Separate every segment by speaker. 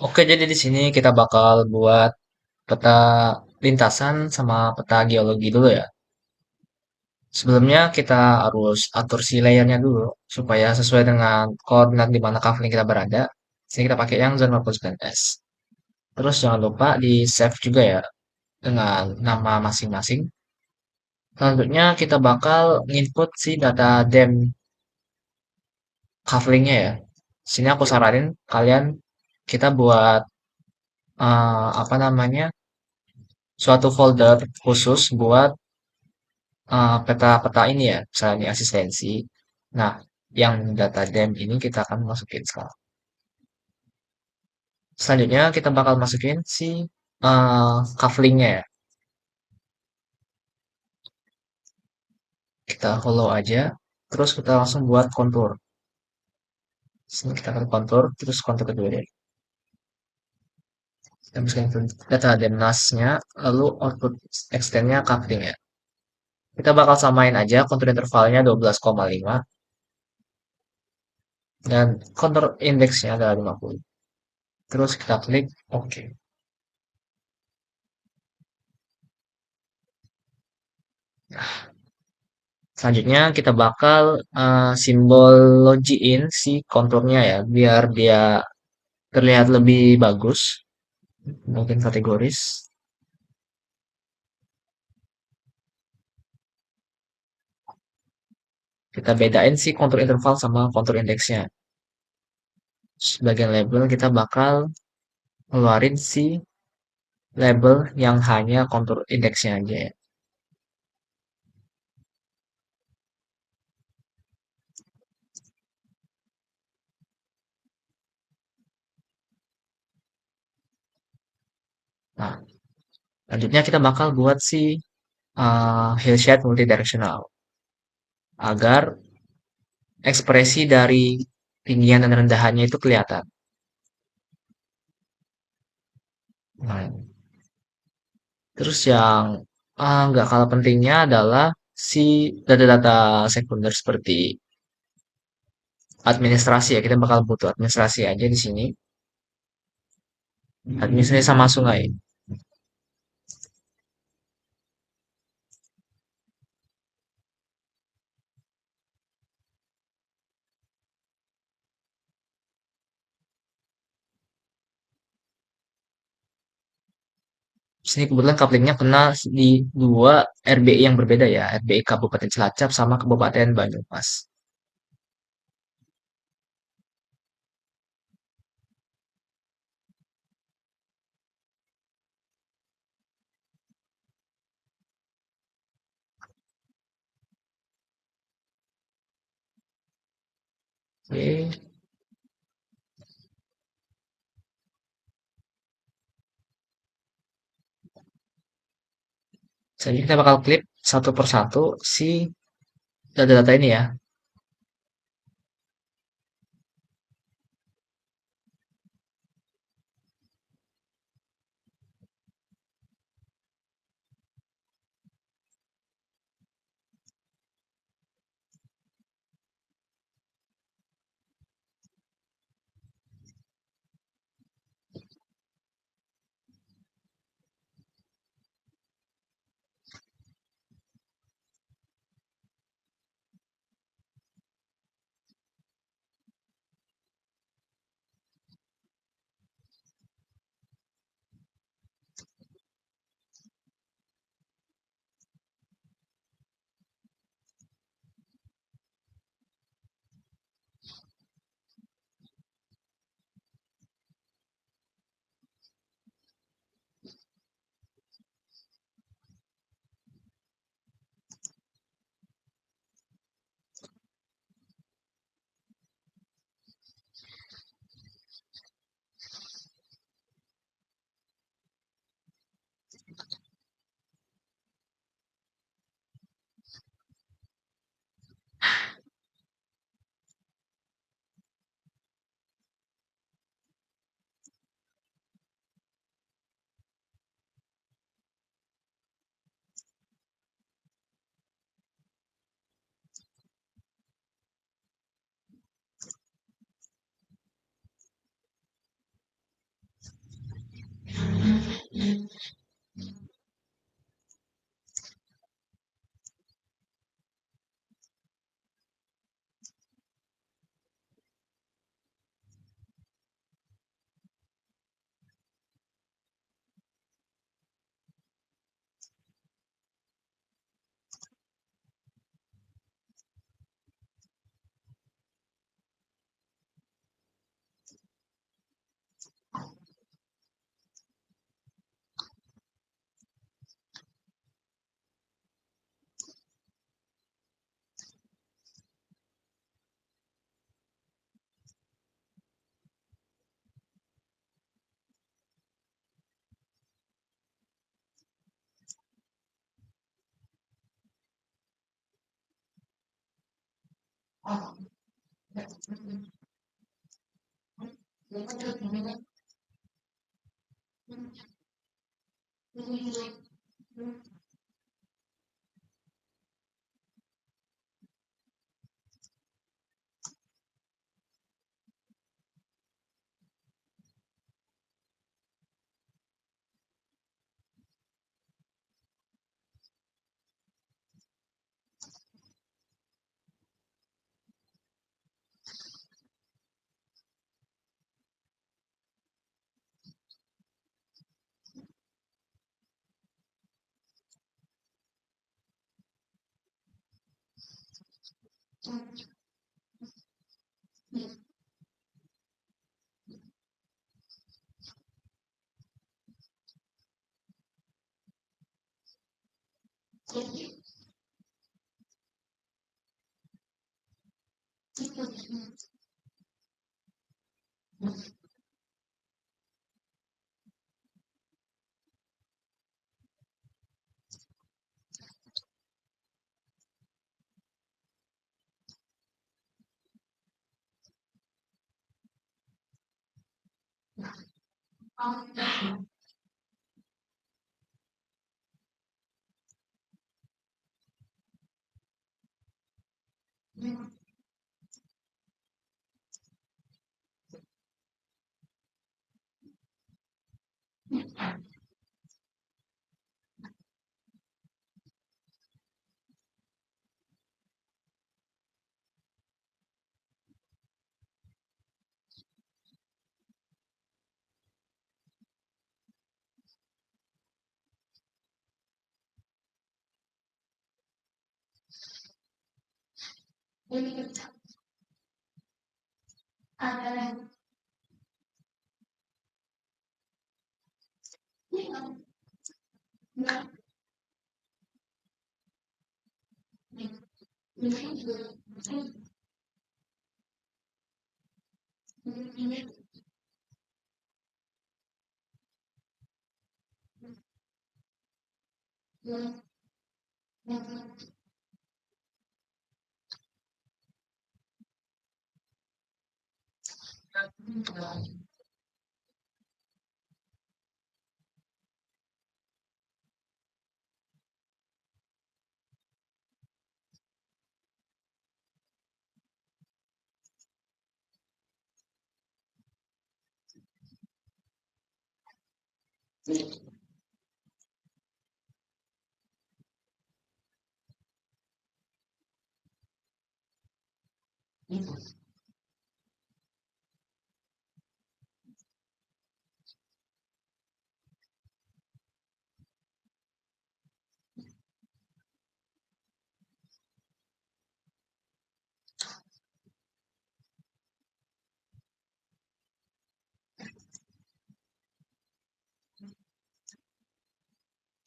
Speaker 1: Oke, jadi di sini kita bakal buat peta lintasan sama peta geologi dulu ya. Sebelumnya kita harus atur si layernya dulu supaya sesuai dengan koordinat di mana kafling kita berada. Sini kita pakai yang zona 49S. Terus jangan lupa di save juga ya dengan nama masing-masing. Selanjutnya kita bakal nginput si data dem kaflingnya ya. Sini aku saranin kalian kita buat apa namanya suatu folder khusus buat peta-peta ini ya, misalnya asistensi. Nah, yang data dem ini kita akan masukin sekarang. Selanjutnya kita bakal masukin si cufflinknya ya. Kita follow aja, terus kita langsung buat kontur. Sini kita akan kontur, terus kontur kedua deh. Kita masukin data demnasnya, lalu output extendnya cufflink ya. Kita bakal samain aja kontur intervalnya 12,5 dan kontur indeksnya adalah 50. Terus kita klik OK. Selanjutnya kita bakal simbol login si konturnya ya, biar dia terlihat lebih bagus. Mungkin kategoris. Kita bedain si kontur interval sama kontur indeksnya. Sebagian label kita bakal ngeluarin si label yang hanya kontur indeksnya aja ya. Nah, lanjutnya kita bakal buat si hillshade multidirectional agar ekspresi dari tinggian dan rendahannya itu kelihatan. Nah, terus yang nggak kalah pentingnya adalah si data-data sekunder seperti administrasi ya. Kita bakal butuh administrasi aja di sini. Administrasi sama sungai. Sini kebetulan couplingnya kena di dua RBI yang berbeda ya. RBI Kabupaten Cilacap sama Kabupaten Banyumas. Oke. Selanjutnya kita bakal klip satu persatu si data-data ini ya.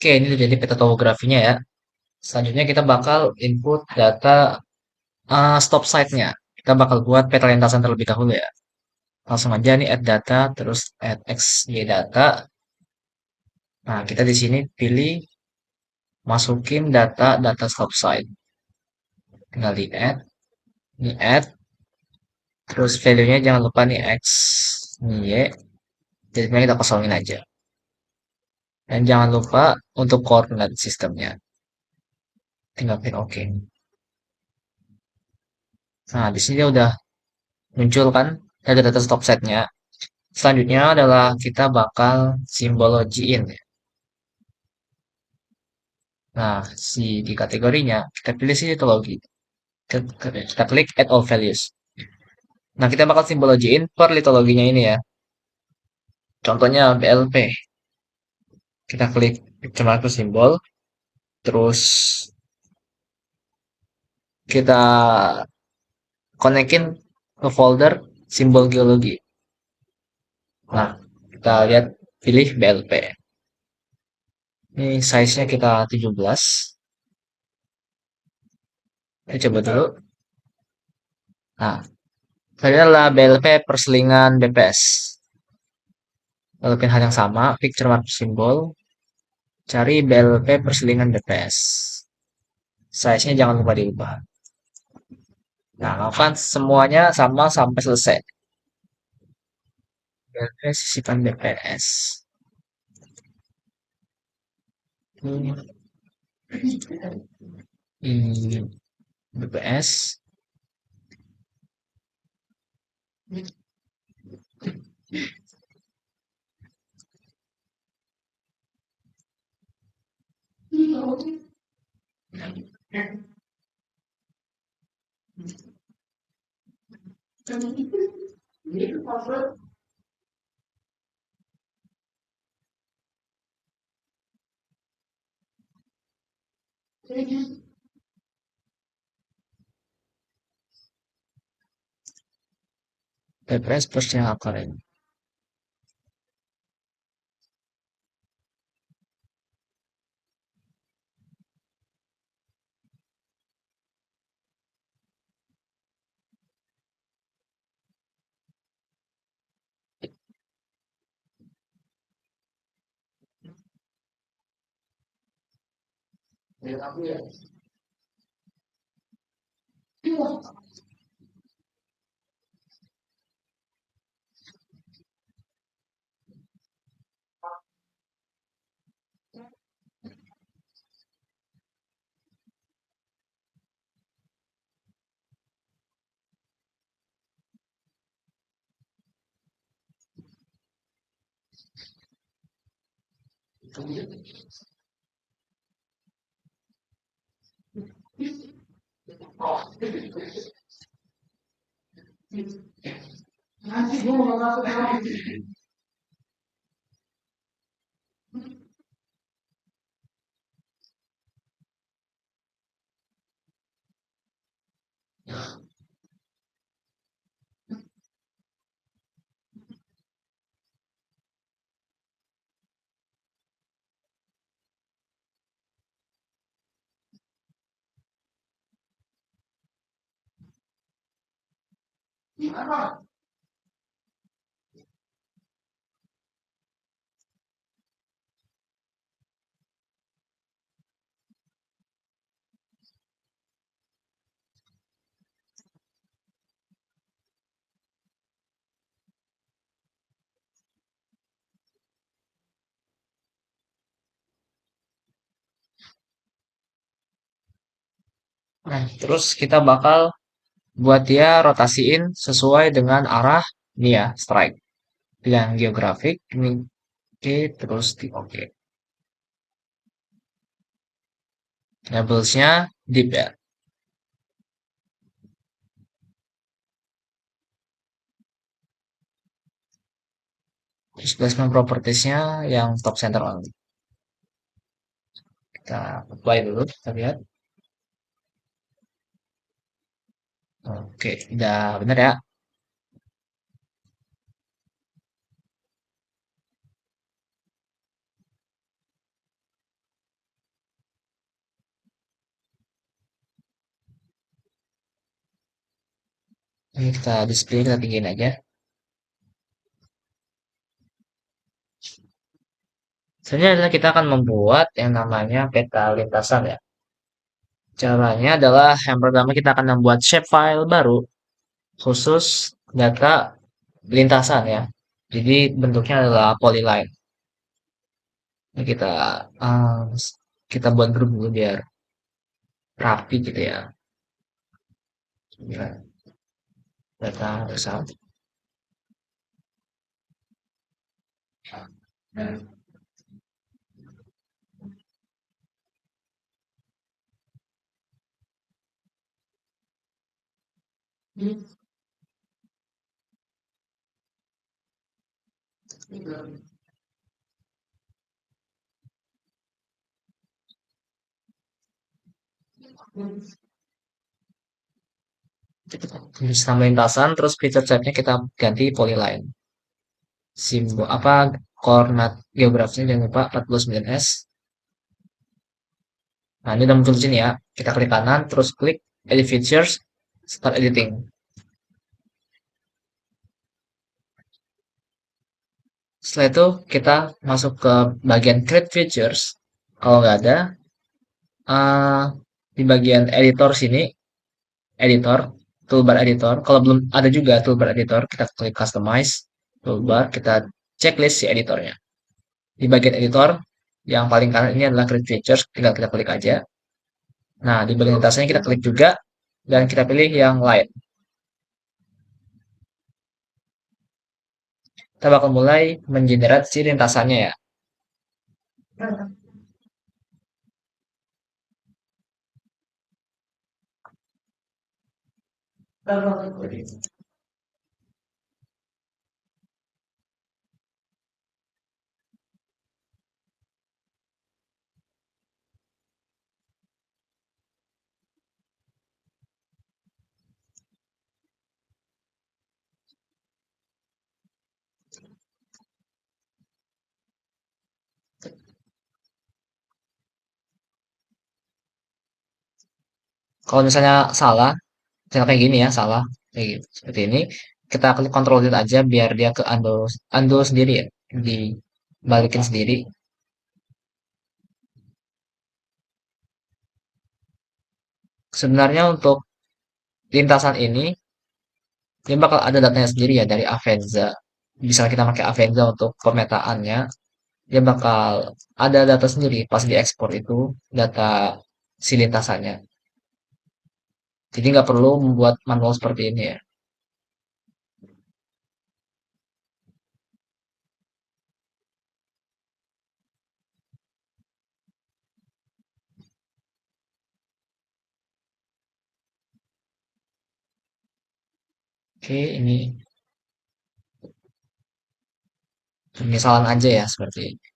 Speaker 1: Oke, ini udah jadi peta topografinya ya. Selanjutnya kita bakal input data stop site-nya. Kita bakal buat peta lintasan terlebih dahulu ya. Langsung aja nih add data, terus add xy data. Nah, kita di sini pilih masukin data stop site. Tinggal di add, di add, terus value-nya jangan lupa nih x, ini y. Jadi kita kosongin aja. Dan jangan lupa untuk koordinat sistemnya. Tinggal klik OK. Nah, di sini udah muncul kan data-data stop setnya. Selanjutnya adalah kita bakal simbologiin. Nah, di kategorinya kita pilih sini litologi. Kita klik add all values. Nah, kita bakal simbologiin per litologinya ini ya. Contohnya BLP. Kita klik picture marker simbol, terus kita konekin ke folder simbol geologi. Nah, kita lihat pilih BLP. Ini size-nya kita 17. Kita coba dulu. Nah, ini adalah BLP perselingan BPS. Lakukan hal yang sama, picture mark simbol, cari BLP perselingan BPS. Size-nya jangan lupa diubah. Nah, lakukan semuanya sama sampai selesai. BPS sisipkan BPS. Hmm, ini BPS. BPS plus yang akar ini. Nah, terus kita bakal buat dia rotasiin sesuai dengan arah ini ya, strike. Pilihan geografik, ini oke, terus di oke. Labelsnya deep ya. Displacement propertiesnya yang top center only. Kita apply dulu, kita lihat. Oke, udah bener ya. Ini kita display, kita tinggiin aja. Selanjutnya adalah kita akan membuat yang namanya peta lintasan ya. Caranya adalah yang pertama kita akan membuat shapefile baru khusus data lintasan ya. Jadi bentuknya adalah polyline. Ini eh, kita buat grup dulu biar rapi gitu ya. Biar data besar. Terus tambah lintasan, terus feature type-nya kita ganti polyline. Simbol apa koordinat geografisnya jangan lupa 49S. Nah, ini udah muncul di sini ya. Kita klik kanan, terus klik Edit Features, Start Editing. Setelah itu, kita masuk ke bagian Create Features. Kalau nggak ada, di bagian Editor sini, Editor. toolbar editor. Kalau belum ada juga toolbar editor, kita klik customize toolbar, kita checklist si editornya. Di bagian editor, yang paling kanan ini adalah create features, tinggal kita klik aja. Nah, di bagian atasnya kita klik juga, dan kita pilih yang lain. Kita bakal mulai mengenerate si lintasannya ya. Kalau misalnya salah, misalnya kayak gini ya, salah, kayak gitu, seperti ini, kita klik Ctrl Z aja biar dia ke undo, undo sendiri ya, dibalikin sendiri. Sebenarnya untuk lintasan ini, dia bakal ada datanya sendiri ya dari Avenza. Misalnya kita pakai Avenza untuk pemetaannya, dia bakal ada data sendiri pas diekspor itu, data si lintasannya. Jadi nggak perlu membuat manual seperti ini ya. Oke, ini misalan aja ya seperti ini.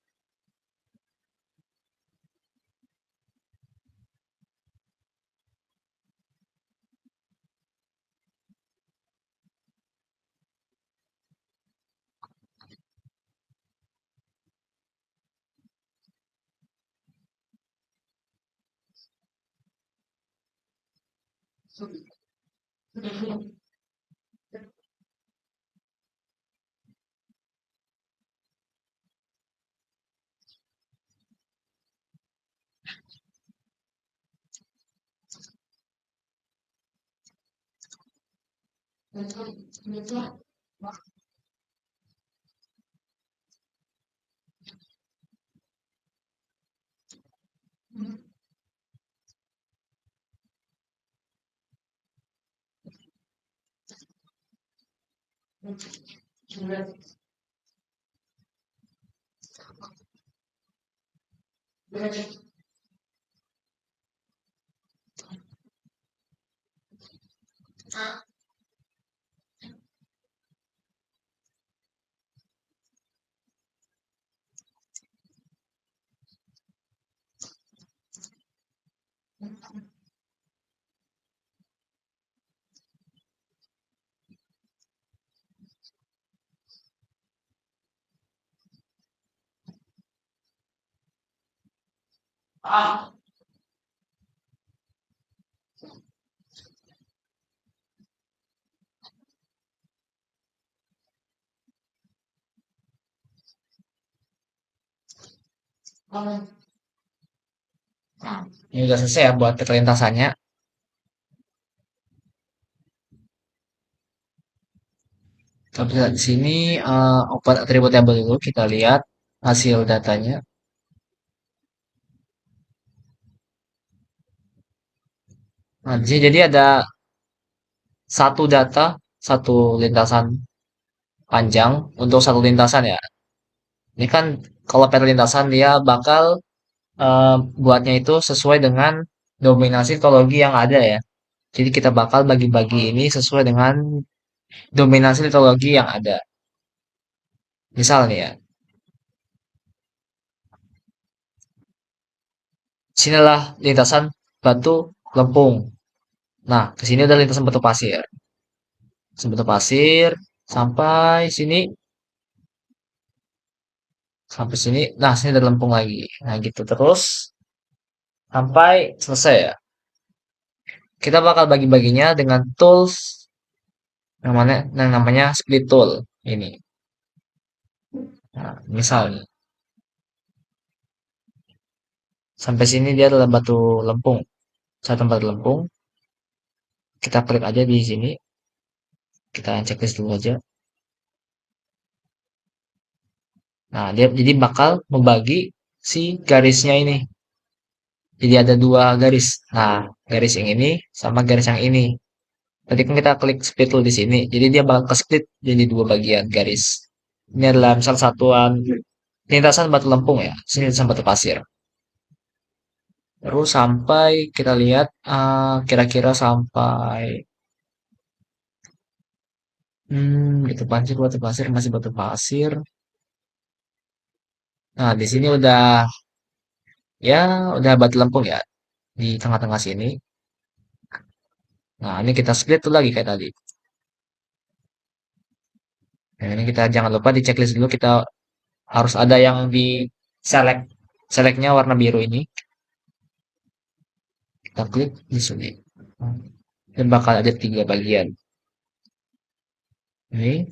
Speaker 1: Ini udah selesai ya buat peta lintasannya. Tapi lihat di sini open attribute table dulu kita lihat hasil datanya. Nah, di sini jadi ada satu data, satu lintasan panjang untuk satu lintasan ya. Ini kan kalau peta lintasan dia bakal buatnya itu sesuai dengan dominasi litologi yang ada ya. Jadi kita bakal bagi-bagi ini sesuai dengan dominasi litologi yang ada. Misal nih ya, sinilah lintasan batu lempung. Nah, ke sini ada lintasan batu pasir. Lintasan batu pasir sampai sini, sampai sini. Nah, sini ada lempung lagi. Nah, gitu terus sampai selesai ya. Kita bakal bagi-baginya dengan tools yang namanya split tool ini. Nah, misal nih, sampai sini dia adalah batu lempung. Satu tempat lempung. Kita klik aja di sini, kita checklist dulu aja. Nah, dia jadi bakal membagi si garisnya ini. Jadi ada dua garis. Nah, garis yang ini sama garis yang ini. Tadi kan kita klik split tool di sini. Jadi dia bakal ke split jadi dua bagian garis. Ini adalah misal satuan lintasan batu lempung ya. Sini lintasan batu pasir. Terus sampai kita lihat kira-kira sampai batu pasir masih batu pasir. Nah, di sini udah batu lempung ya di tengah-tengah sini. Nah, ini kita split tuh lagi kayak tadi. Nah, ini kita jangan lupa di checklist dulu kita harus ada yang di select. Selectnya warna biru ini. Kita klik di sini. Dan bakal ada tiga bagian. Ini,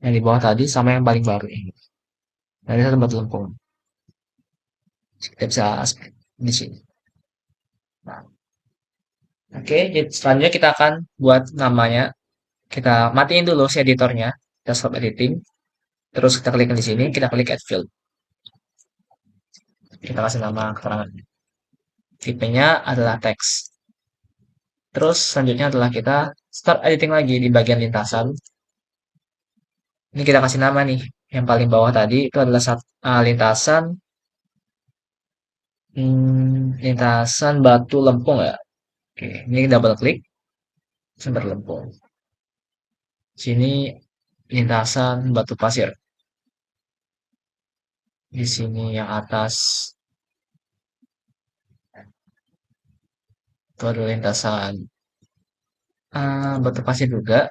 Speaker 1: yang di bawah tadi sama yang paling baru ini. Nah, ini satu batu lempung. Kita bisa split di sini. Nah, oke, jadi selanjutnya kita akan buat namanya. Kita matiin dulu si editornya. Kita stop editing. Terus kita klik di sini, kita klik add field. Kita kasih nama keterangan. Tipenya adalah teks. Terus selanjutnya adalah kita start editing lagi di bagian lintasan. Ini kita kasih nama nih. Yang paling bawah tadi itu adalah lintasan lintasan batu lempung ya. Oke, ini double klik sumber lempung. Sini lintasan batu pasir. Di sini yang atas itu adalah lintasan batu pasir juga.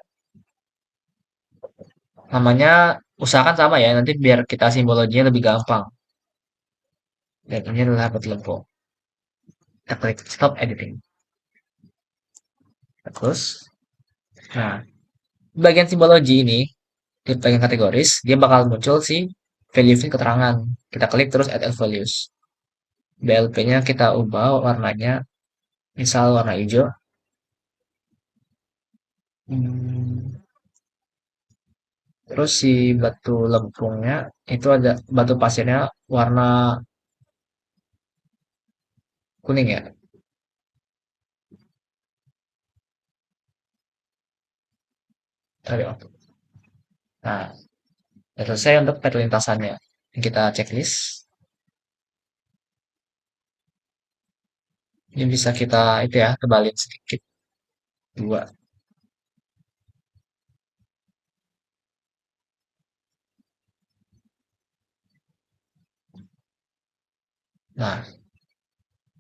Speaker 1: Namanya usahakan sama ya, nanti biar kita simbologinya lebih gampang. Dan ini adalah batu lempung. Kita klik stop editing. Terus, nah, bagian simbologi ini, di bagian kategoris, dia bakal muncul si value field keterangan. Kita klik terus add values. BLP-nya kita ubah warnanya, misal warna hijau. Terus si batu lempungnya, itu ada batu pasirnya warna kuning ya. Tadi waktu. Nah, udah selesai untuk peta lintasannya. Kita checklist. Ini bisa kita itu ya, tebalin sedikit. Dua. Nah,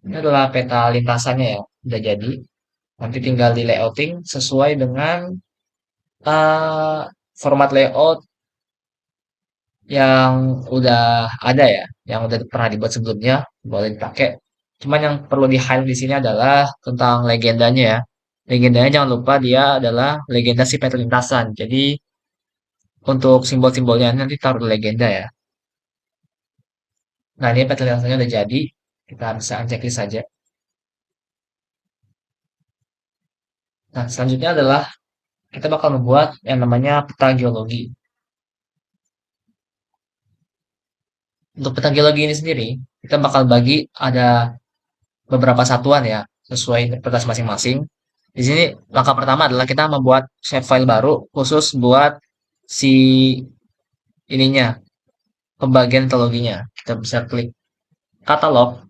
Speaker 1: ini adalah peta lintasannya ya. Udah jadi. Nanti tinggal di layouting sesuai dengan eh, format layout yang udah ada ya, yang udah pernah dibuat sebelumnya, boleh dipakai. Cuman yang perlu di highlight di sini adalah tentang legendanya ya. Legendanya jangan lupa dia adalah legenda si peta lintasan. Jadi untuk simbol-simbolnya nanti taruh di legenda ya. Nah, ini peta lintasannya udah jadi. Kita bisa unchecklist saja. Nah, selanjutnya adalah kita bakal membuat yang namanya peta geologi. Untuk peta geologi ini sendiri, kita bakal bagi ada beberapa satuan ya, sesuai interpretasi masing-masing. Di sini langkah pertama adalah kita membuat shapefile baru khusus buat si ininya, pembagian mitologinya. Kita bisa klik katalog,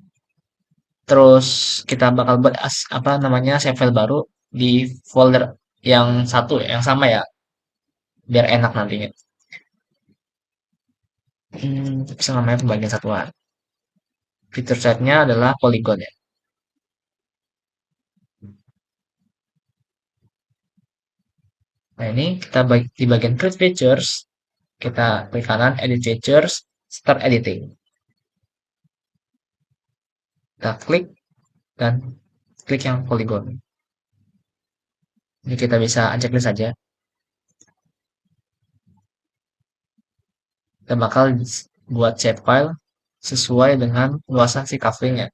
Speaker 1: terus kita bakal buat apa namanya shapefile baru di folder yang satu ya, yang sama ya, biar enak nantinya. Bisa namanya pembagian satuan. Fitur setnya adalah polygon ya. Nah ini kita di bagian create features, kita klik kanan edit features, start editing. Kita klik dan klik yang polygon. Ini kita bisa checklist saja. Kita bakal buat shapefile sesuai dengan luasan si coveringnya.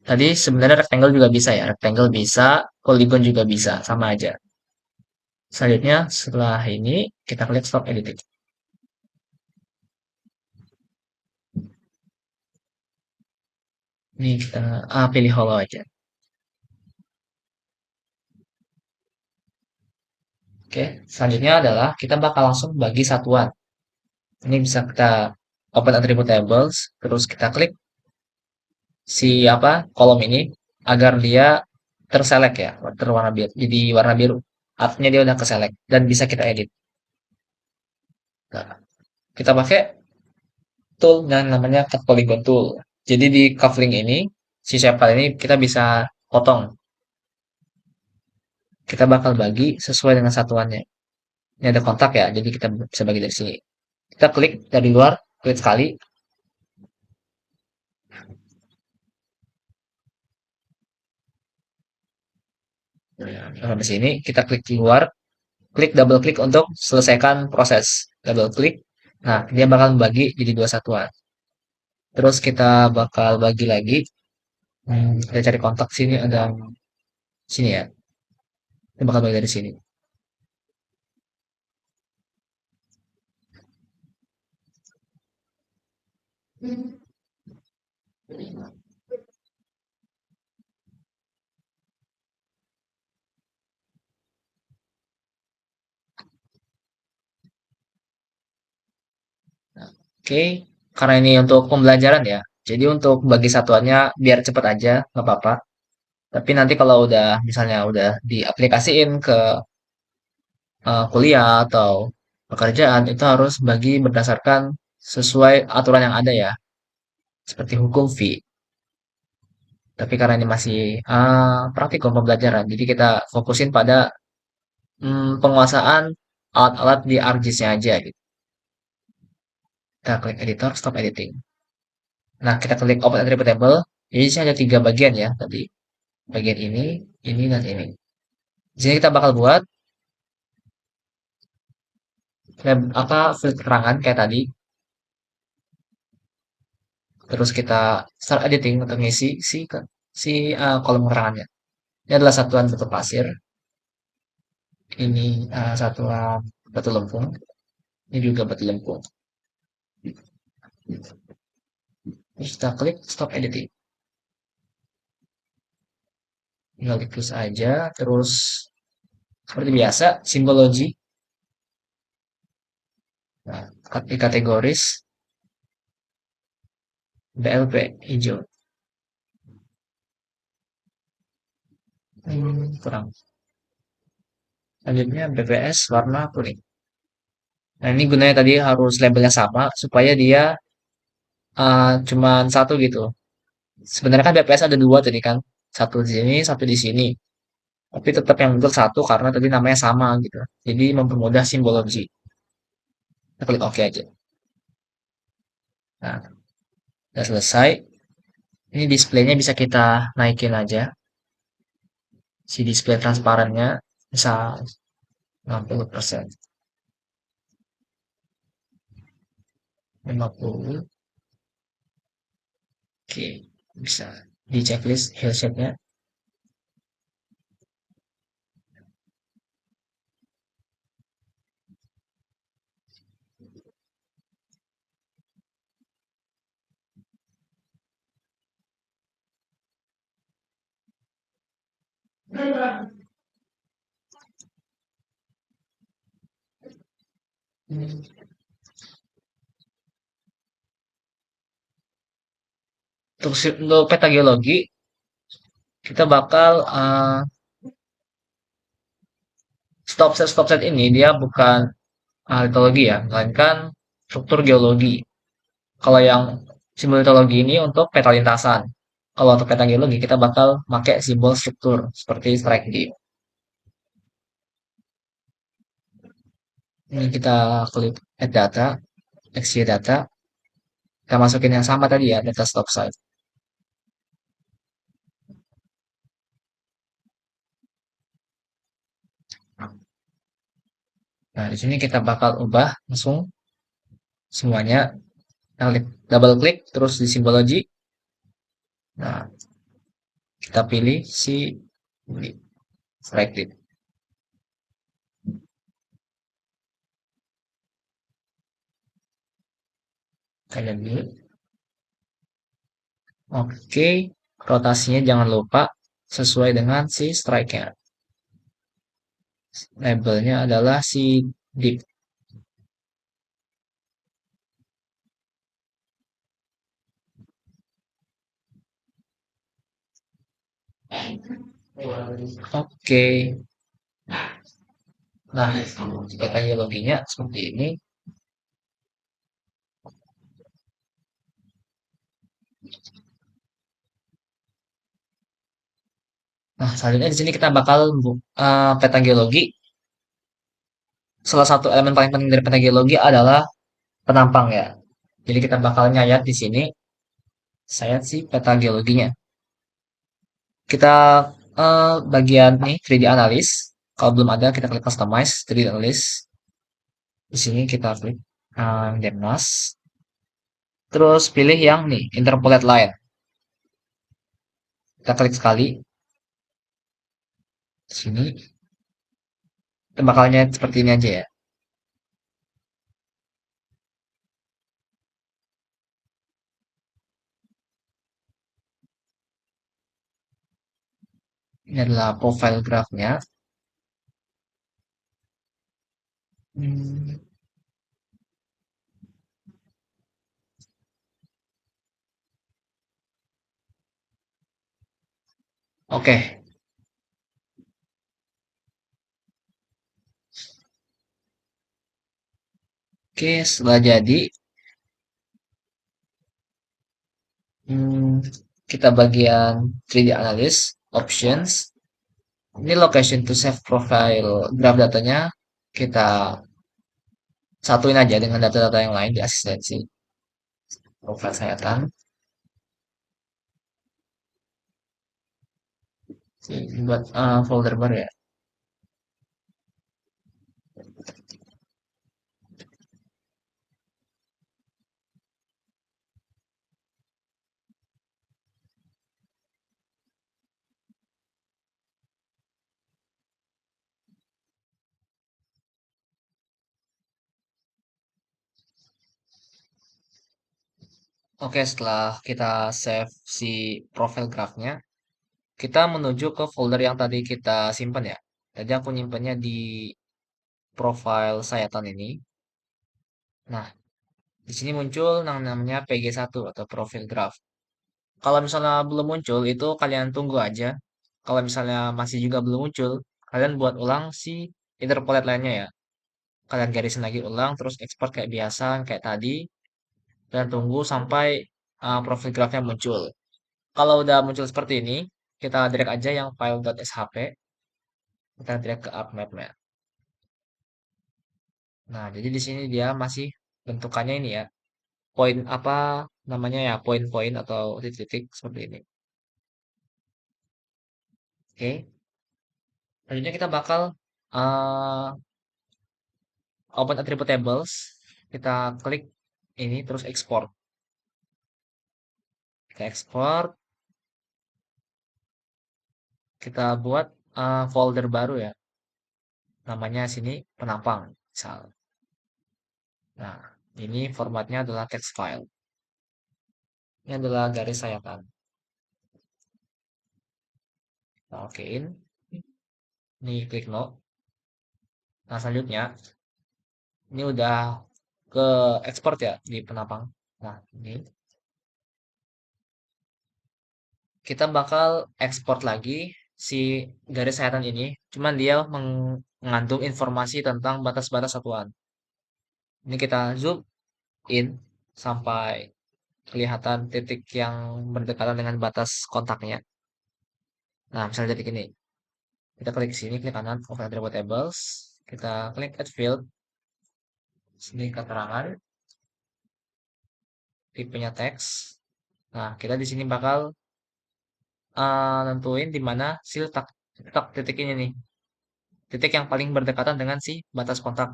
Speaker 1: Tadi sebenarnya rectangle juga bisa ya, rectangle bisa, polygon juga bisa, sama aja. Selanjutnya, setelah ini kita klik stop editing. Ini kita pilih hollow aja. Oke, selanjutnya adalah kita bakal langsung bagi satuan. Ini bisa kita open attribute tables, terus kita klik si kolom ini agar dia terselect ya, terwarna biru. Jadi warna biru. Artinya dia udah keselect dan bisa kita edit. Nah, kita pakai tool yang namanya cut polygon tool. Jadi di cufflink ini, si shape file ini kita bisa potong. Kita bakal bagi sesuai dengan satuannya. Ini ada kontak ya, jadi kita bisa bagi dari sini. Kita klik dari luar, klik sekali. Sampai sini, kita klik keluar, klik double klik untuk selesaikan proses. Double klik. Nah, dia bakal membagi jadi dua satuan. Terus kita bakal bagi lagi. Kita cari kontak sini ada sini ya. Kita bakal bagi dari sini. Oke, karena ini untuk pembelajaran ya. Jadi untuk bagi satuannya biar cepet aja, nggak apa-apa. Tapi nanti kalau udah misalnya udah diaplikasiin ke kuliah atau pekerjaan itu harus bagi berdasarkan sesuai aturan yang ada ya, seperti hukum fee. Tapi karena ini masih praktikum pembelajaran, jadi kita fokusin pada penguasaan alat-alat di ArcGIS-nya aja gitu. Kita klik editor, stop editing. Nah, kita klik open attribute table. Jadi sini ada tiga bagian ya tadi. Bagian ini, dan ini. Di sini kita bakal buat field keterangan kayak tadi. Terus kita start editing untuk ngisi kolom keterangannya. Ini adalah satuan batu pasir. Ini satuan batu lempung. Ini juga batu lempung. Terus kita klik stop editing. Tinggal di close aja. Terus seperti biasa, simbologi. Nah, kategoris BLP hijau. Kurang. Selanjutnya BPS warna kuning. Nah, ini gunanya tadi harus labelnya sama supaya dia cuman satu gitu. Sebenarnya kan BPS ada dua tadi kan. Satu di sini, satu di sini. Tapi tetap yang muncul satu karena tadi namanya sama gitu. Jadi mempermudah simbologi. Kita klik OK aja. Nah, udah selesai. Ini displaynya bisa kita naikin aja. Si display transparannya bisa 60%. 50. Oke, bisa di checklist Hillshade-nya. Untuk peta geologi, kita bakal stop set ini dia bukan litologi ya, melainkan struktur geologi. Kalau yang simbol litologi ini untuk peta lintasan. Kalau untuk peta geologi kita bakal pakai simbol struktur seperti strike D. Ini kita klik add data, XY data, kita masukin yang sama tadi ya, data stop site. Nah, di sini kita bakal ubah langsung semuanya. Kita double klik terus di simbologi. Nah, Kita pilih si ini, strike it. Kayak gini. Oke, rotasinya jangan lupa sesuai dengan si strike-nya. Labelnya adalah si deep. Oke, nah jika tanya loginya seperti ini. Nah, selanjutnya di sini kita bakal peta geologi. Salah satu elemen paling penting dari peta geologi adalah penampang ya. Jadi kita bakal nyayat di sini, saya si peta geologinya. Kita bagian nih 3D analis. Kalau belum ada kita klik customize 3D analis. Di sini kita klik Demnas. Terus pilih yang nih interpolate line. Kita klik sekali di sini. Kita bakalnya seperti ini aja ya. Ini adalah profile graph-nya. Hmm, Oke, oke setelah jadi, hmm, kita bagian 3D analysis, options. Ini location to save profile graph datanya. Kita satuin aja dengan data-data yang lain di asistensi profile sayatan. Buat folder baru ya. Oke, setelah kita save si profile graph-nya, kita menuju ke folder yang tadi kita simpan ya. Tadi aku nyimpannya di profile sayatan ini. Nah, di sini muncul yang namanya PG1 atau profile graph. Kalau misalnya belum muncul, itu kalian tunggu aja. Kalau misalnya masih juga belum muncul, kalian buat ulang si interpolate lainnya ya. Kalian garisin lagi ulang, terus export kayak biasa, kayak tadi, dan tunggu sampai profile graph-nya muncul. Kalau udah muncul seperti ini, kita drag aja yang file.shp, kita drag ke up map-nya. Nah, jadi di sini dia masih bentukannya ini ya, poin apa namanya ya, poin-poin atau titik-titik seperti ini. Oke, selanjutnya kita bakal uh, open attribute tables, kita klik ini terus export. Kita export, kita buat folder baru ya, namanya sini penampang, misal. Nah, ini formatnya adalah text file. Ini adalah garis sayatan. Nah, okein. Ini klik no. Nah, selanjutnya ini udah ke export ya di penampang. Nah, ini kita bakal ekspor lagi si garis sayatan ini. Cuman dia mengandung informasi tentang batas-batas satuan. Ini kita zoom in sampai kelihatan titik yang berdekatan dengan batas kontaknya. Nah, misalnya jadi gini. Kita klik sini, klik kanan, open attribute tables. Kita klik add field. Sini keterangan, tipenya teks. Nah, kita di sini bakal nentuin di mana si letak titik ini nih. Titik yang paling berdekatan dengan si batas kontak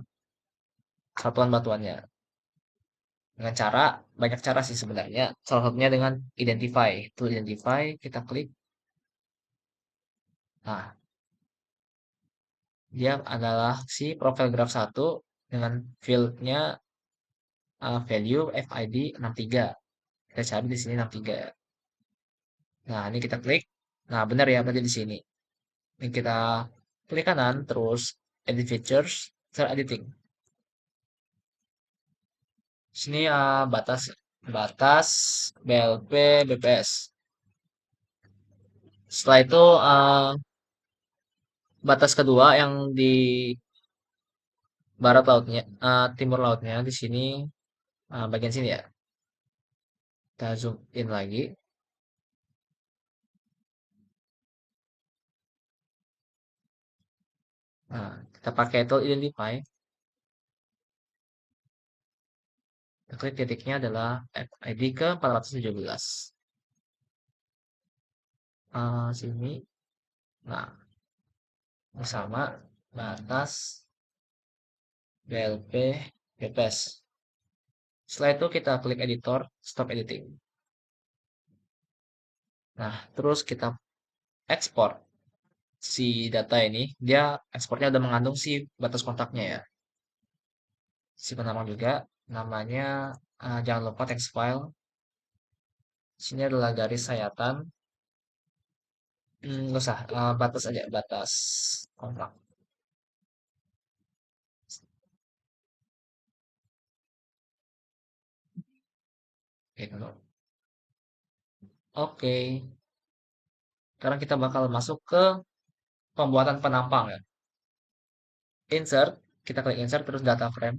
Speaker 1: satuan batuannya. Dengan cara, banyak cara sih sebenarnya. Salah satunya dengan identify. Itu identify, kita klik. Nah, dia adalah si profile graph satu dengan fieldnya value FID 63. Kita cari di sini 63. Nah, ini kita klik. Nah, benar ya, berarti di sini. Ini kita klik kanan, terus edit features, start editing. Sini batas batas BLP BPS. Setelah itu batas kedua yang di barat lautnya, timur lautnya di sini bagian sini ya. Kita zoom in lagi. Nah, kita pakai tool identify. Kita klik titiknya adalah ID ke 417. Sini. Nah, bersama batas BLP BPS. Setelah itu kita klik editor, stop editing. Nah, terus kita ekspor si data ini. Dia ekspornya udah mengandung si batas kontaknya ya. Si penambang juga. Namanya, jangan lupa text file. Sini adalah garis sayatan. Nggak usah, batas aja, batas kontak. Gitu. Oke, sekarang kita bakal masuk ke pembuatan penampang ya. Insert, kita klik insert terus data frame.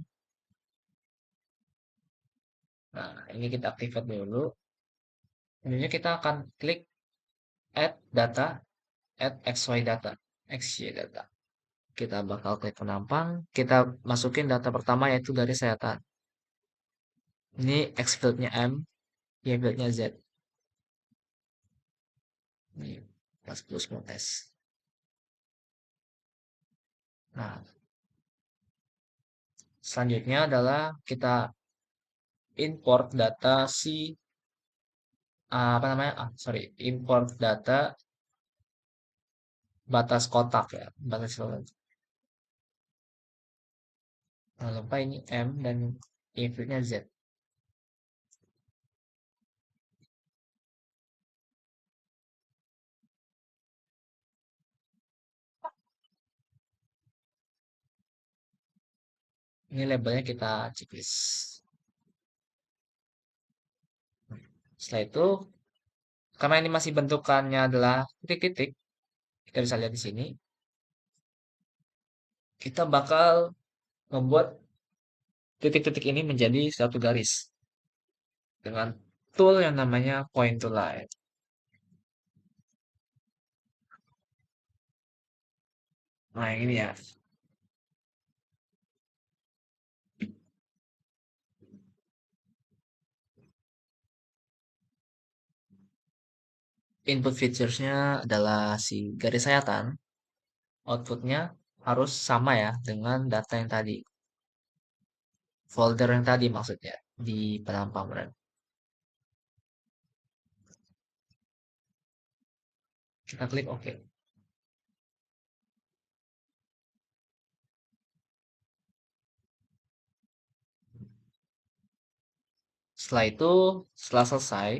Speaker 1: Nah, ini kita activate dulu. Selanjutnya kita akan klik add data, add XY data, XY data. Kita bakal klik penampang, kita masukin data pertama yaitu garis sayatan. Ini X fieldnya M, Y fieldnya Z. Ini plus plus mau tes. Nah, selanjutnya adalah kita import data si apa namanya? Sorry, import data batas kotak ya, batas kotak. Jangan lupa ini M dan Y-nya Z. Ini labelnya kita checklist. Setelah itu, karena ini masih bentukannya adalah titik-titik, kita bisa lihat di sini, kita bakal membuat titik-titik ini menjadi satu garis dengan tool yang namanya point to line. Nah, ini ya. Input features-nya adalah si garis sayatan. Outputnya harus sama ya dengan data yang tadi. Folder yang tadi maksudnya di penampang brand. Kita klik OK. Setelah itu, setelah selesai,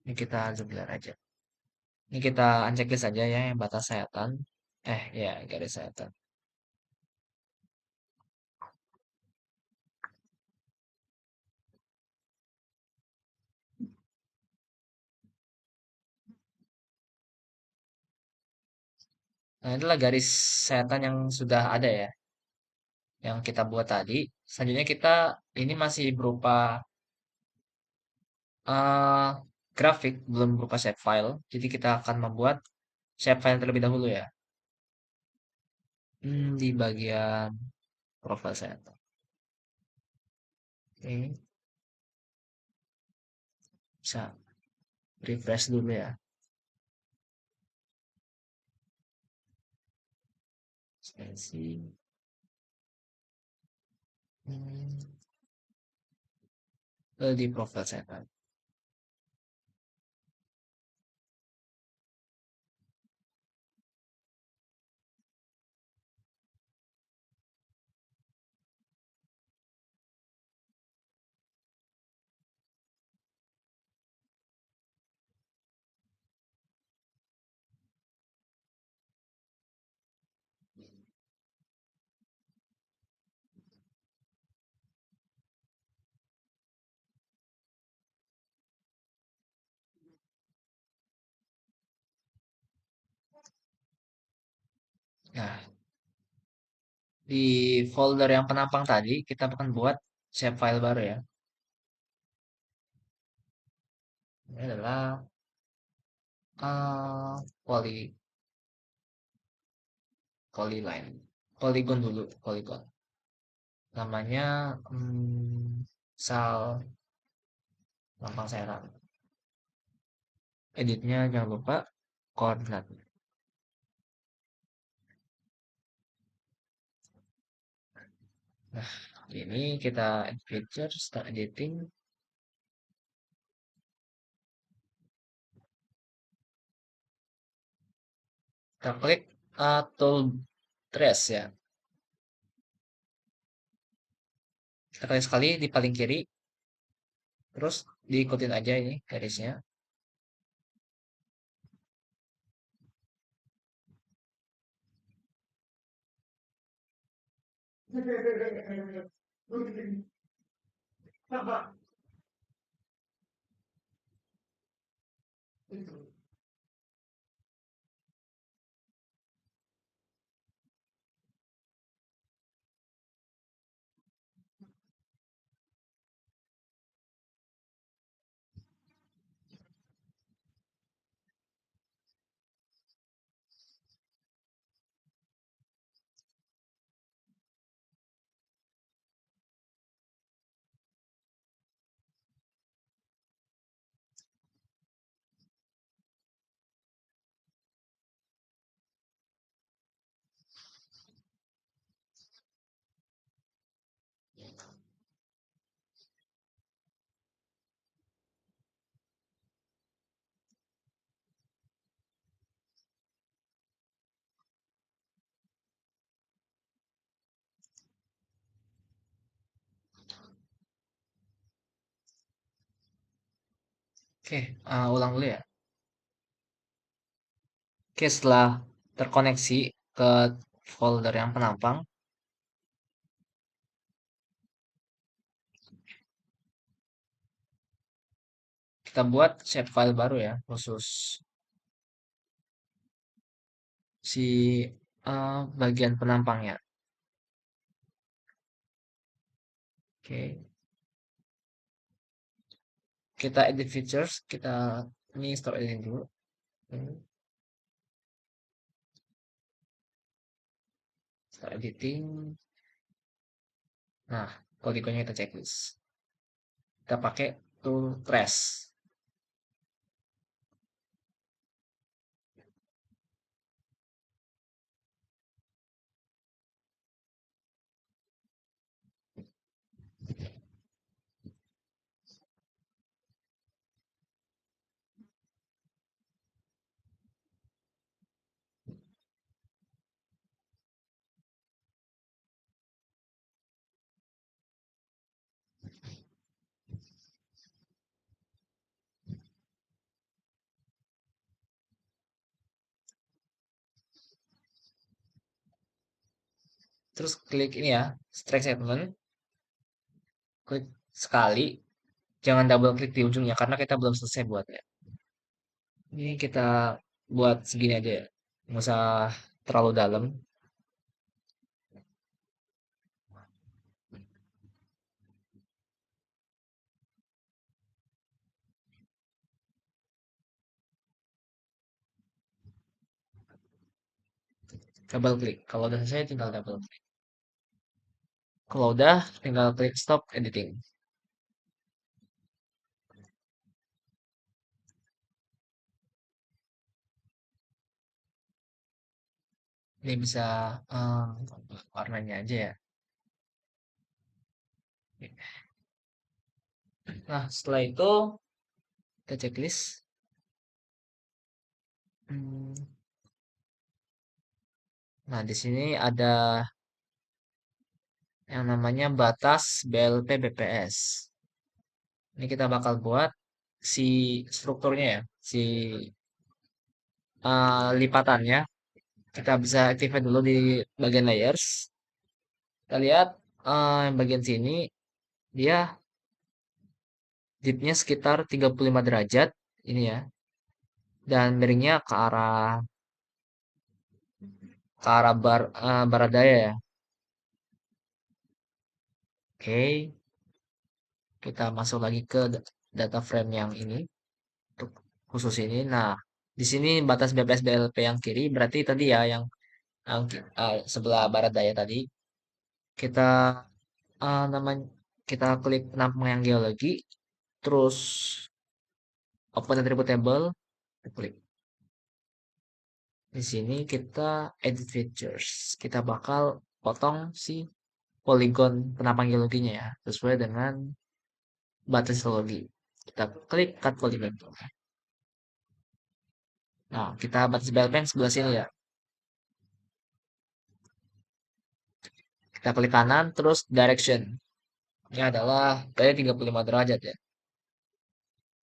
Speaker 1: ini kita zoom aja. Ini kita unchecklist aja ya yang batas sayatan. Ya, garis sayatan. Nah, itulah garis sayatan yang sudah ada ya, yang kita buat tadi. Selanjutnya kita ini masih berupa eh, grafik, belum berupa shapefile. Jadi kita akan membuat shapefile terlebih dahulu ya. Di bagian profil sayatan. Oke, bisa refresh dulu ya. Spasi. Hmm, di profil sayatan. Nah, di folder yang penampang tadi kita akan buat shape file baru ya. Ini adalah poly polyline. Polygon dulu, polygon. Namanya sal Lampang Serang. Editnya jangan lupa koordinat. Nah, ini kita add feature, start editing. Kita klik tool trace ya. Kita klik sekali di paling kiri, terus diikutin aja ini garisnya. Oke, ulang dulu ya. Oke, setelah terkoneksi ke folder yang penampang, kita buat shape file baru ya, khusus si bagian penampangnya. Oke, kita edit features, kita ini stop editing dulu. Start editing. Nah, poligonnya kita checklist. Kita pakai tool trace. Terus klik ini ya, strike segment. Klik sekali, jangan double klik di ujungnya karena kita belum selesai buatnya. Ini kita buat segini aja ya, nggak usah terlalu dalam. Double klik. Kalau udah selesai tinggal double klik. Kalau udah tinggal klik stop editing. Ini bisa warnanya aja ya. Nah, setelah itu kita checklist. Hmm, Nah, di sini ada yang namanya batas BLP BPS. Ini kita bakal buat si strukturnya ya, si lipatannya. Kita bisa activate dulu di bagian layers. Kita lihat yang bagian sini dia dipnya sekitar 35 derajat ini ya. Dan miringnya ke arah ke arah barat daya ya. Oke, kita masuk lagi ke data frame yang ini untuk khusus ini. Nah, di sini batas BPS BLP yang kiri berarti tadi ya yang sebelah barat daya tadi kita namanya kita klik penampang yang geologi, terus open attribute table, klik. Di sini kita edit features. Kita bakal potong si poligon penampang geologinya ya, sesuai dengan batas geologi. Kita klik cut polygon. Nah, kita batas belt sebelah sini ya. Kita klik kanan, terus direction. Ini adalah kayak 35 derajat ya.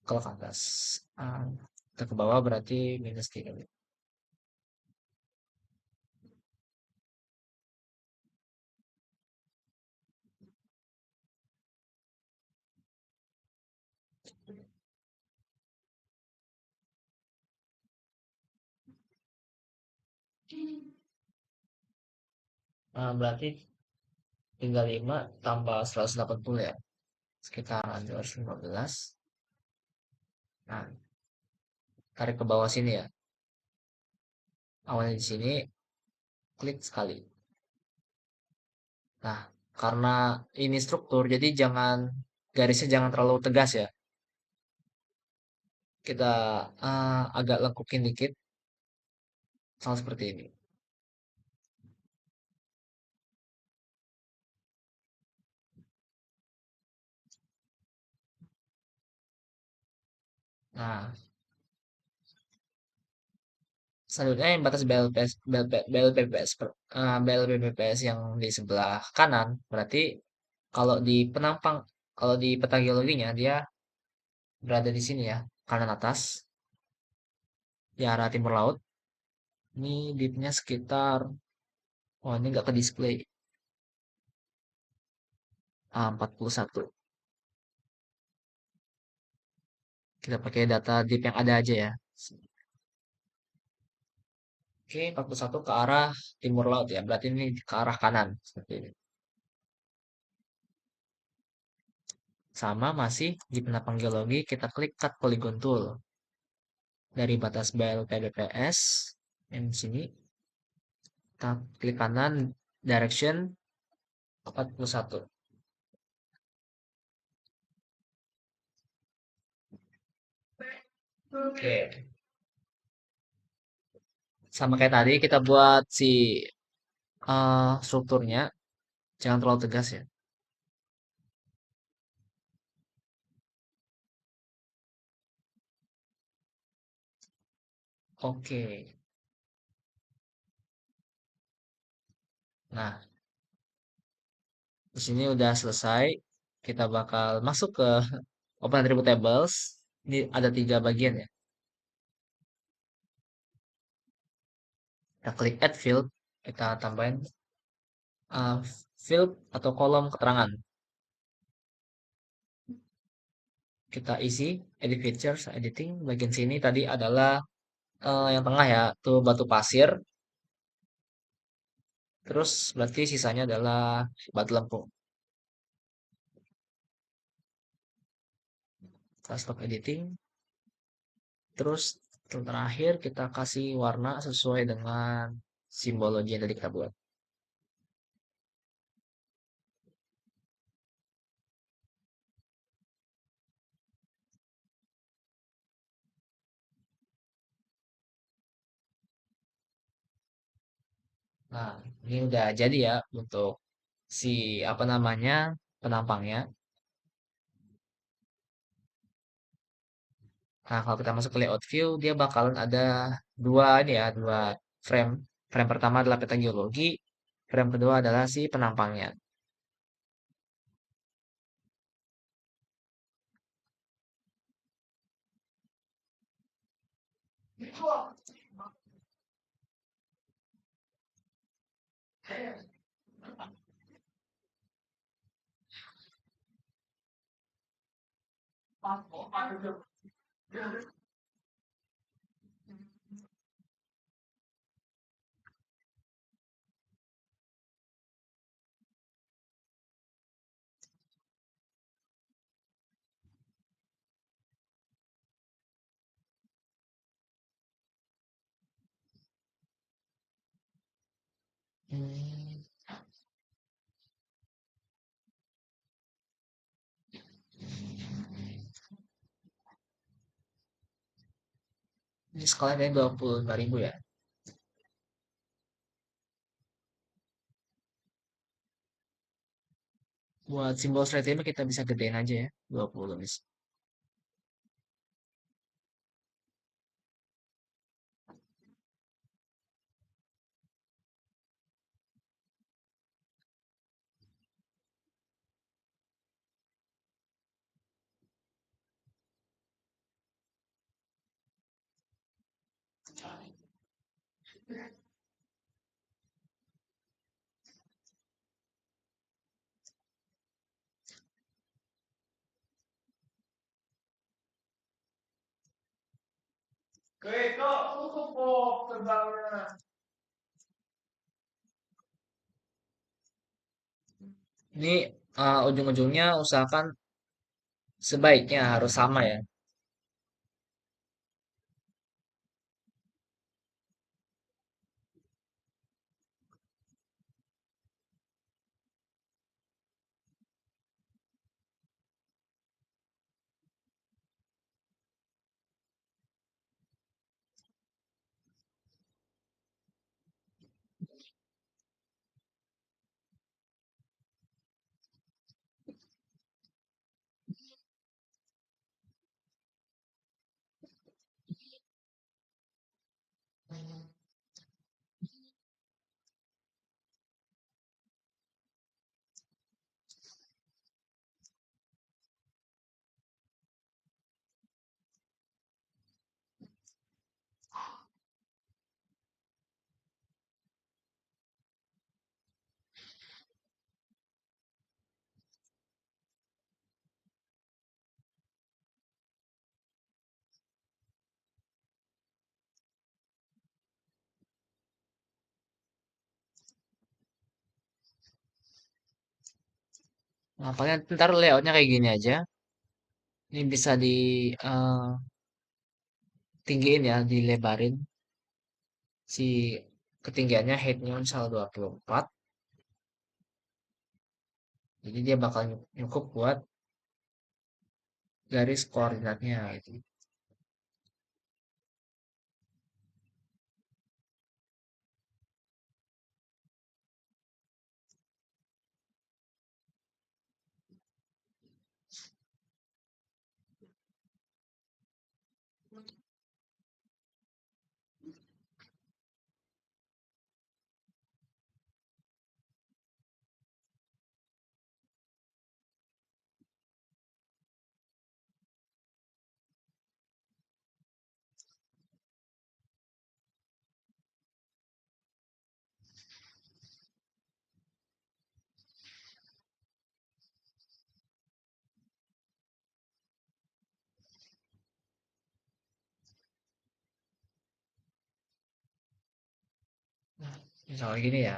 Speaker 1: Kalau ke atas. Ah, kita ke bawah berarti minus 3. Berarti 35 tambah 180 ya. Sekitar 215. Nah, tarik ke bawah sini ya. Awalnya di sini, klik sekali. Nah, karena ini struktur, jadi garisnya jangan terlalu tegas ya. Kita agak lengkukin dikit, sama seperti ini. Nah, selanjutnya yang batas BLPPS yang di sebelah kanan, berarti kalau di penampang, kalau di peta geologinya dia berada di sini ya, kanan atas, di arah timur laut. Ini deepnya sekitar, oh ini nggak ke display, 41. Kita pakai data deep yang ada aja ya. Oke, 41 ke arah timur laut ya, berarti ini ke arah kanan. Seperti ini. Sama masih di penampang geologi, kita klik cut polygon tool. Dari batas BLPDPS, yang di sini, kita klik kanan, direction 41. Oke, sama kayak tadi kita buat si strukturnya, jangan terlalu tegas ya. Oke, nah di sini udah selesai. Kita bakal masuk ke Open Attribute Tables. Ini ada 3 bagian ya. Kita klik Add Field, kita tambahin uh, field atau kolom keterangan. Kita isi Edit Features, Editing. Bagian sini tadi adalah yang tengah ya, tuh batu pasir. Terus berarti sisanya adalah batu lempung. Kita stop editing. Terus terakhir kita kasih warna sesuai dengan simbologi yang tadi kita buat. Nah, ini udah jadi ya untuk si apa namanya penampangnya. Nah, kalau kita masuk ke layout view, dia bakalan ada dua ini ya, dua frame. Frame pertama adalah peta geologi, frame kedua adalah si penampangnya. Hmm, ini skalanya 25.000 ya. Buat simbol straight ini kita bisa gedein aja ya. 20 mis. Ini ujung-ujungnya usahakan sebaiknya harus sama ya. Nah, paling ntar layoutnya kayak gini aja. Ini bisa di tinggiin ya, dilebarin si ketinggiannya headnya misal 24. Jadi dia bakal cukup buat garis koordinatnya gitu. Misalnya gini ya.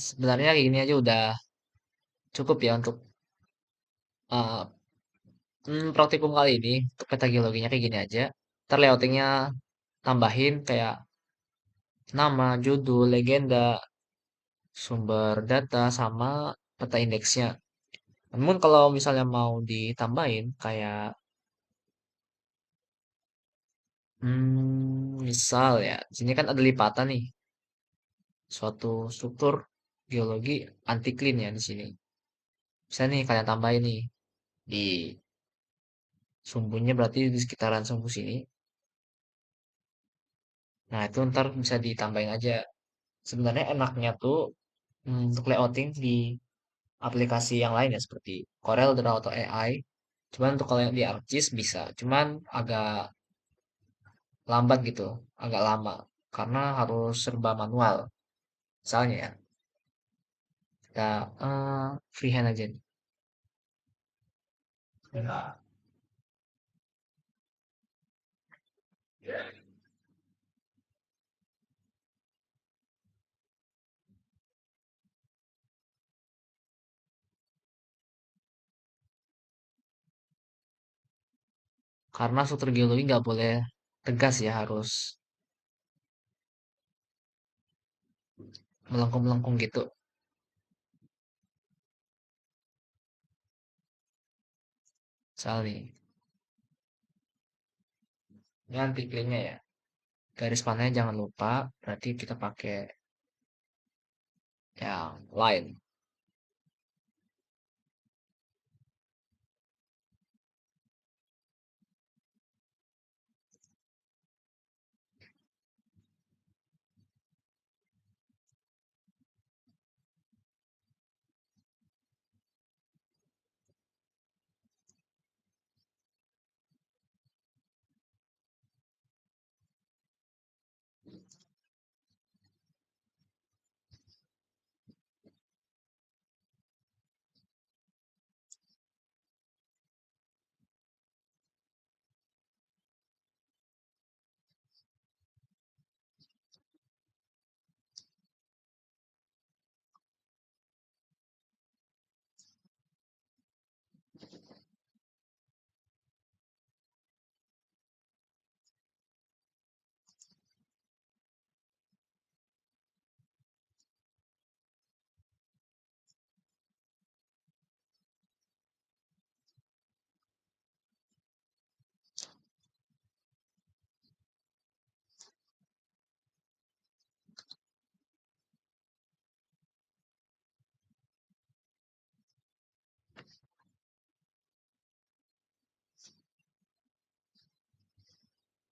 Speaker 1: Sebenarnya kayak gini aja udah cukup ya untuk ah, praktikum kali ini. Untuk peta geologinya kayak gini aja. Ntar layoutingnya tambahin kayak nama, judul, legenda, sumber data, sama peta indeksnya. Namun kalau misalnya mau ditambahin kayak misal ya, di sini kan ada lipatan nih, suatu struktur geologi anti clean ya di sini. Bisa nih kalian tambahin nih di sumbunya berarti di sekitaran sumbu sini. Nah, itu ntar bisa ditambahin aja. Sebenarnya enaknya tuh untuk layouting di aplikasi yang lain ya seperti CorelDRAW atau AI. Cuman untuk kalau yang di ArcGIS bisa, cuman agak lambat gitu, agak lama karena harus serba manual. Misalnya ya, kita freehand aja nih. Karena struktur geologi nggak boleh tegas ya, harus melengkung-melengkung gitu. Misalnya, ini anti cleannya ya. Garis panahnya jangan lupa, berarti kita pakai yang line.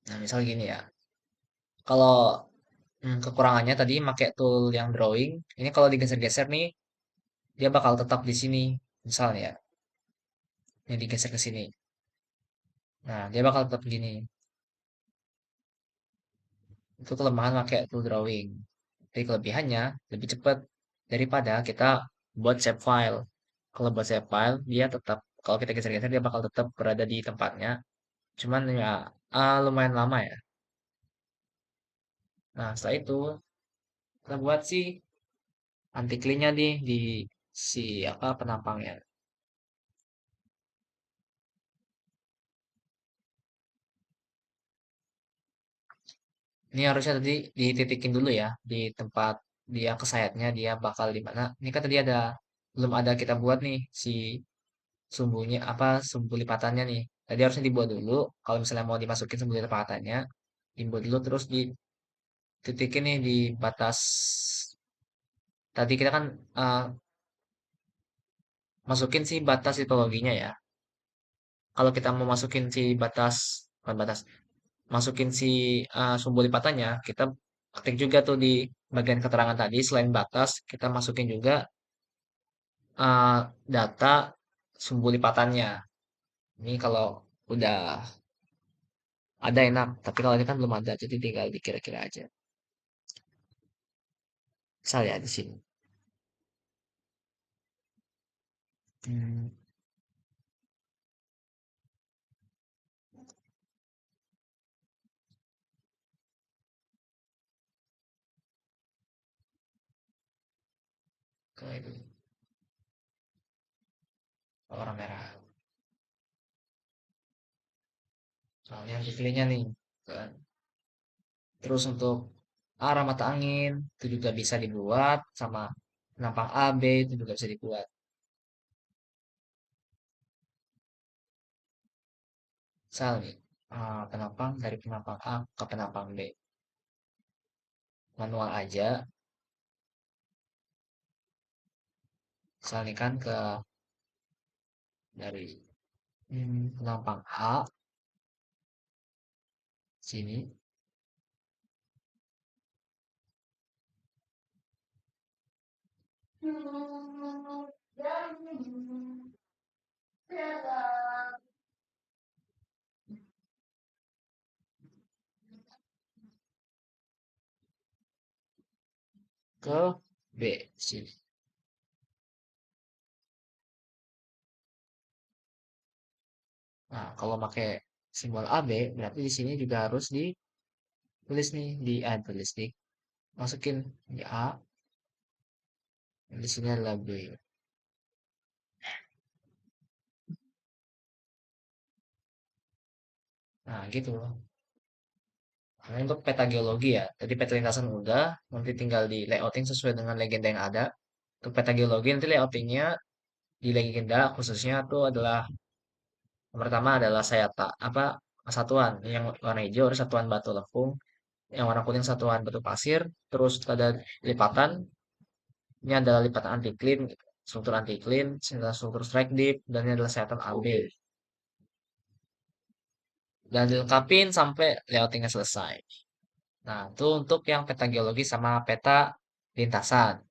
Speaker 1: Nah, misal gini ya. Kalau kekurangannya tadi pakai tool yang drawing, ini kalau digeser-geser nih, dia bakal tetap di sini. Misalnya ya, ini digeser ke sini. Nah, dia bakal tetap gini. Itu kelemahan pakai tool drawing. Tapi kelebihannya lebih cepat daripada kita buat save file. Kalau buat save file, dia tetap kalau kita geser-geser dia bakal tetap berada di tempatnya. Cuman ya lumayan lama ya. Nah, setelah itu kita buat sih anti clean-nya nih di si apa penampangnya. Ini harusnya tadi dititikin dulu ya di tempat dia kesayatnya dia bakal di mana. Ini kan tadi ada belum ada kita buat nih si sumbunya apa sumbu lipatannya nih. Tadi harusnya dibuat dulu. Kalau misalnya mau dimasukin sumbu lipatannya, dibuat dulu terus dititikin nih di batas. Tadi kita kan eh, masukin si batas tipologinya ya. Kalau kita mau masukin si batas, bukan batas, masukin si sumbu lipatannya, kita ketik juga tuh di bagian keterangan tadi, selain batas, kita masukin juga eh, data sumbu lipatannya. Ini kalau udah ada enak, tapi kalau ini kan belum ada, jadi tinggal dikira-kira aja. Misal ya di sini. Hmm, kayak itu, warna merah. Soalnya dipilihnya nih. Kan. Terus untuk arah mata angin, itu juga bisa dibuat, sama penampang A, B, itu juga bisa dibuat. Misal nih, penampang dari penampang A ke penampang B. Manual aja, misal nih kan ke dari penampang A, sini, ke B. Sini. Nah, kalau pakai simbol AB, berarti di sini juga harus ditulis nih, tulis di, masukin di A, di sini adalah B. Nah, gitu. Nah, untuk peta geologi ya, jadi peta lintasan udah, nanti tinggal di layouting sesuai dengan legenda yang ada. Untuk peta geologi nanti layoutingnya di legenda khususnya tuh adalah yang pertama adalah sayata apa satuan yang warna hijau ada satuan batu lempung, yang warna kuning satuan batu pasir, terus ada lipatan, ini adalah lipatan anti-clean, struktur anti-clean, ini adalah struktur strike deep, dan ini adalah sayatan AB. Dan dilengkapin sampai layoutingnya selesai. Nah, itu untuk yang peta geologi sama peta lintasan.